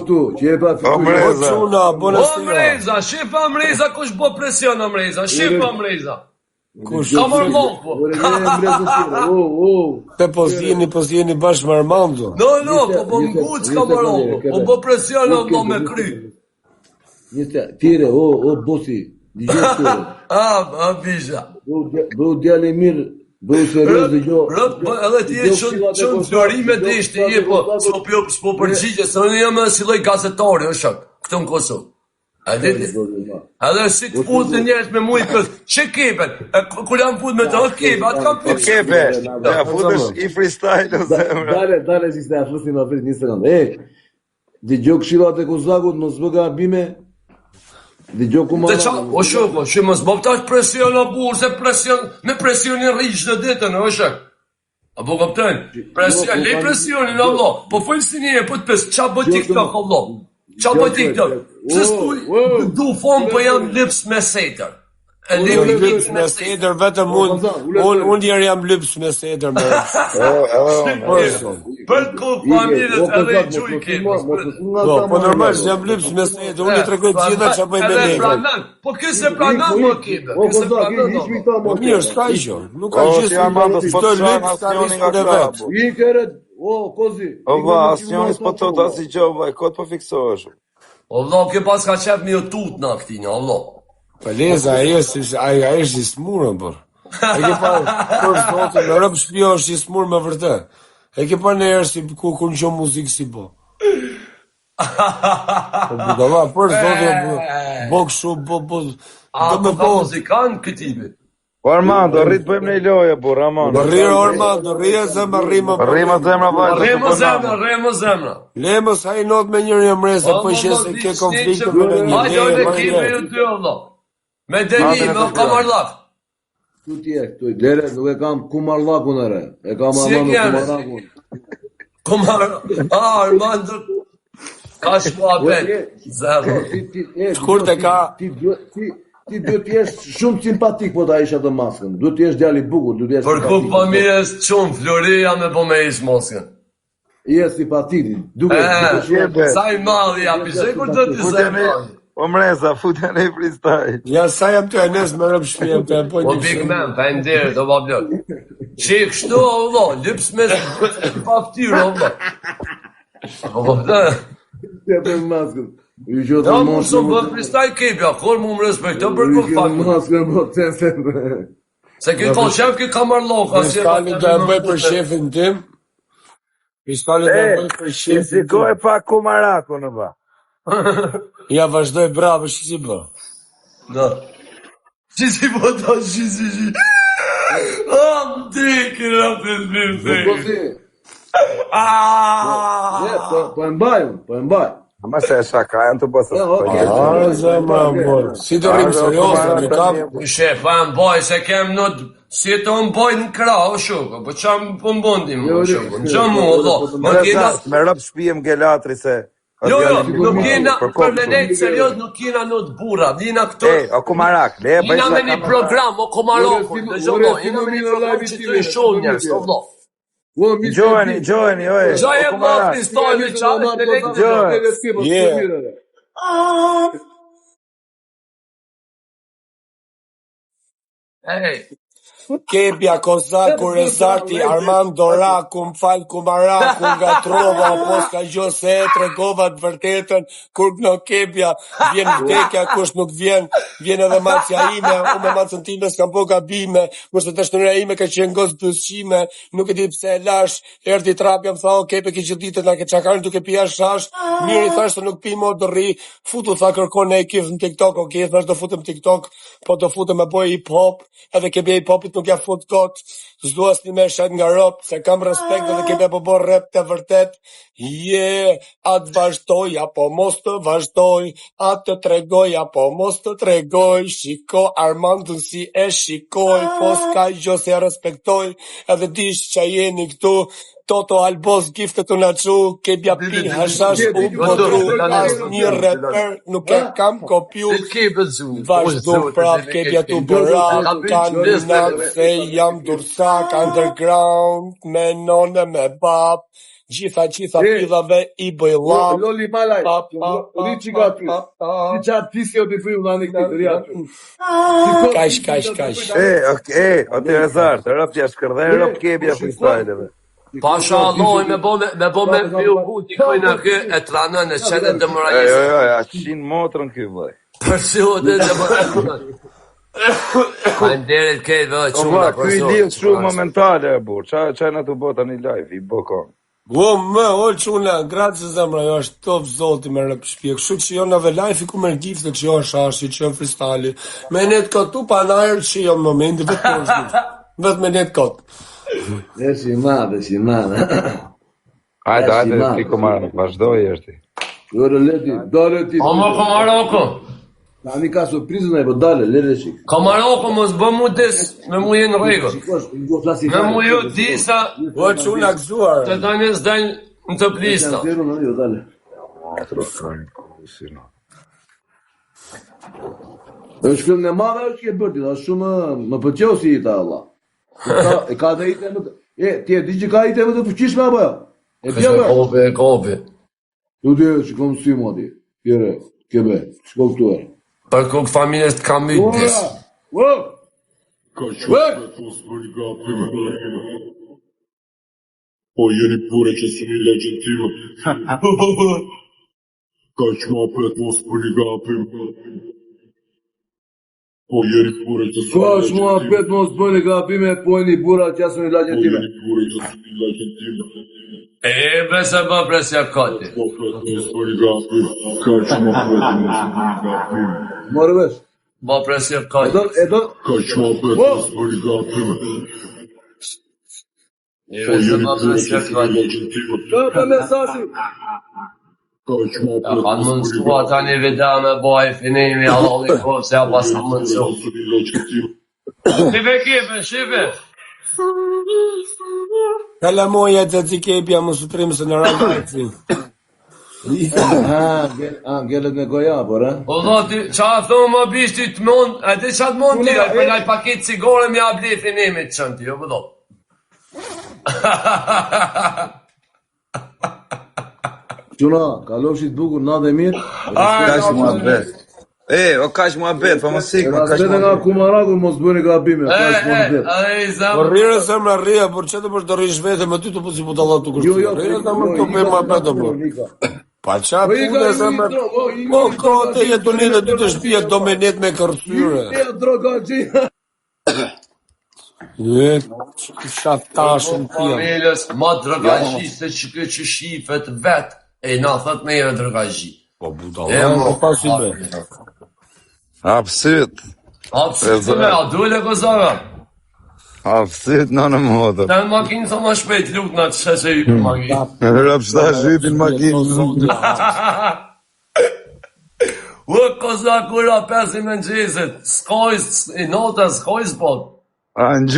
Tu, që e pa Mreza. Mreza, shifa Mreza, kush bo presion Mreza, shifa Mreza. Kush? Ka marrë lok, po. Te po zjeni bashkë me Armando. No, po nguc ka marrë lok, po bo presion Allah me kry. Tire, bosi, digjoj tire. Bisha. Bëu djali mirë, bëu serios dhe gjo. Edhe ti e qënë florime dhe ishte je, po s'po përgjigje, se unë jam si lloj gazetari, o shak, këtu në Kosovë. Edhe si të fut të njerës me mujtë, që kepe, kur jam fut me të, kepe, atë kam fikë. Kepe, ja futesh i freestyle, o zemra. Dale, si s'te afrësi më afrit një sekundë. Dëgjoj këshillat e Kozakut, mos bë gabime. Dëgjoj ku më. O shoko, mos bëv tash presion në burë, se me presionin rrish në ditën, o shak. Apo kapten, presionin, Allah, po folë si një, po të pes, qa bë TikTok, Allah. Qa bë TikTok? Pse s'tuj, du fond, po jam lips me setër. Lips me setër, vetëm unë njerë jam lips me setër. Për të familjet edhe i gjuj kemë. Po normal, jam lips me setër, unë i tregoj të gjitha që bëj me lejtë. Po këse pranan më kemë, këse pranan më. Po mirë, s'ka i gjo, nuk ka gjithë çdo lips ka risku dhe vetë. I kërët, kozi. Aksioni s'po të të si gjo, kot po fiksohesh. Allah, ke pas ka qep një tut në aktinja, Allah. Po leza, aja është i smurën, por. E ke pa, për zotin, në rëpë shpio është i smurë me vërtet. E ke pa në erë si ku në qo muzikë si bo. Po budala, për zotin, bo këshu, bo. A, po ka muzikan këtibi? Po Armando, rrit bëjmë në i loje, bur, Armando. Rrirë Armando, rrirë zemë, rrimë. Rrimë zemra, vajtë. Rrimë zemra. Lemës, a i not me njërë një mresa, po ishe se ke konflikte me në një dhe kime ju dy, Allah. Me deni, me kamarlak. Tu tje, dere, nuk e kam kumarlakun ere. E kam Armando kumarlakun. Armando, ka shpabet, zero. Shkur të ka... Ti duhet t'jesh shumë simpatik po ta ish atë maskën. Duhet t'jesh djali bukur, duhet t'jesh simpatik. Për ku familjes qumë, Floria me po me ish maskën. Je simpatik, sa i madhi ja, pishe kur do t'i sa i madhi. O Mreza, futën e freestyle. Ja, sa jam të enes me rëpë shpia të e po një Big man, pa e ndirë, do pa blok. Që i kështu, Allah, lyps me pa ftyrë, Allah. O pa blok. Të për maskën. Ja, mu së bë freestyle kepja, kur mu më respekto për kur fakë. Se ki ka shef, ki ka marrë loka. Freestyle do e bëj për shefin tim. Freestyle do e bëj për shefin tim. Sikoj pa kumaraku në ba. Ja, vazhdoj bravo, që si bë? Da. Që si bë ta, që si. Më dikë, në të zbirë. Po e mbaj. Ama se e shaka, janë të bësë. Si të rrimë serios, në kam... Shef, pa e mbaj, se kem në... Si të mbaj në kra, o shukë, po qa më pëmbondim, o shukë, në qa mu, o me rëpë shpijem gelatri se... Jo, nuk kena, për me nejtë serios, nuk kena në të bura, dina këto... O kumarak, le e bëjsh... Jina me një program, o kumaroku, dhe zhëllo, jina me një program që të i shumë njërës, o vlo. Gjojeni, oje. Gjoje më freestyle çave të lekë. Hey. Kepja, Kozaku, Rezati, Armando Raku, më falë Kumaraku, nga trova, po s'ka gjo se e tregova të vërtetën, kur në kepja vjen vdekja, kush nuk vjen edhe macja ime, unë me macën time s'kam po gabime, kurse të shtënëra ime ka qenë gozë pësqime, nuk e di pse e lash, erdi trapja më tha, o kepe ki që ditë, na ke qakarën duke pia shash, miri thash të nuk pi mo të rri, futu tha kërkon e kif në TikTok, ok, thash do futem TikTok, po do futem me boj hip-hop, edhe kepja hip-hopit nuk ja fut kot, s'du asni me shet nga rop, se kam respekt dhe kepja po bo rap të vërtet, atë vazhdoj, apo mos të vazhdoj, atë të tregoj, apo mos të tregoj, shiko Armandun si e shikoj, po s'ka gjo se ja respektoj, edhe dish që jeni këtu, Toto Albos giftet të naqu, kepja pi hashash u bodru, as një rapper nuk e kam kopju, vazhdu prap kepja të bëra, kandidat se jam dursak, underground, me none me bab, gjitha pidhave i bëj llam. Loli malaj. Uni çika ty. Ti çat pisi o të friu nani këtë ria. Kaq. Okay, o të rezart, rëp t'ja shkërdhe, rëp kebja freestyle-eve. Pasha Allah, me bo me fiu buti kujna kë e tranën e qenë të mërajës. Jo, ja 100 motrën ky vllai. Për si o të mërajës. Hajnderit kejtë dhe O vlla, ky i lidh shumë momentale e burr. Ç'a na të bota në live i bokon. Olçuna, grazie zemra, jo është top zoti me rëp shpje. Kështu që jo në live ku merr gifte që jo shashi, që jo freestyle. Me net këtu pa naër që jo në momenti vetë me net kot. Si madhe. Hajde, ti komar, vazhdoj erti. Dole ti. Ama Kamaroko. Tani ka surprizën ai, po dale, lere shik. Kamaroko mos bë mu des, me mu jenë rregull. Me mu ju disa, Olçuna gëzuar. të tani s'dajnë në të plista. Është film në madhe është që bërti, është shumë më pëlqeu si ita Allah. E ka dhe ite më të... ti e di që ka ite më të fuqishme apo jo? E di apo? Kopi. Tu di që kom si mo di. Tjere, kebe, shko këtu e. Për kuk familjes të kam mytis. Po jeni pure që së një legjentime. Ka që ma pet mos për një gapim. Po jeni pure që së Ka që mua pet mos bëni gapime, po e një bura që jasë një lagjentime. jeni pure që së një legjentime. Bese bë presja kati. Po pet mos për një gapim. Ka që ma pet mos për një gapim. Morë vesh. Bë presja kati. Ka që ma pet mos për një gapim. Po jeni pure që së një legjentime. Ka mesashi. Ka që ma pet Kanë mos për një mundësua tani vida me boj finimi Allah i kohë se apas në mundësu. legjentime. Shive kipe, shive. Kalla moja të ti kepja më sutrim se në rajtë. Gjellet me goja, por e? O dhati, qa a thonë më bishti të mund, e di qa të mund tira, për laj paket cigare me abli finimit qënë ti, jo pëdo. Quna, kalofshit bukur, na dhe mirë. Kaç muhabbet. O kaç muhabbet, po mos ik, kaç Vete nga muhabbet. kumaraku mos bëni gabime, kaç muhabbet. Por rrire zemra rria, por që të përsh të rrish vete me ty të pusi budallat të kushtu. Rrire të më të për ma beto, por. Pa qa punë zemra. Po, kote jetu një dhe dy të shpia do me net me kërcyre. Shatashën tjera. Familjes, ma drëgajshiste që këtë që shifet vet, e na thët me jere drëgajshi. Po budallat, po pasi be. Hapsyt. Hapsë me, a dule këzara. Hapsyt në modër. Në makinë sa ma shpejt luk në të sheshe i për makinë. Rëp shta zhytin makinë. U koza kura 5 mëngjesit, skojs, i nota skojs po. Angjë.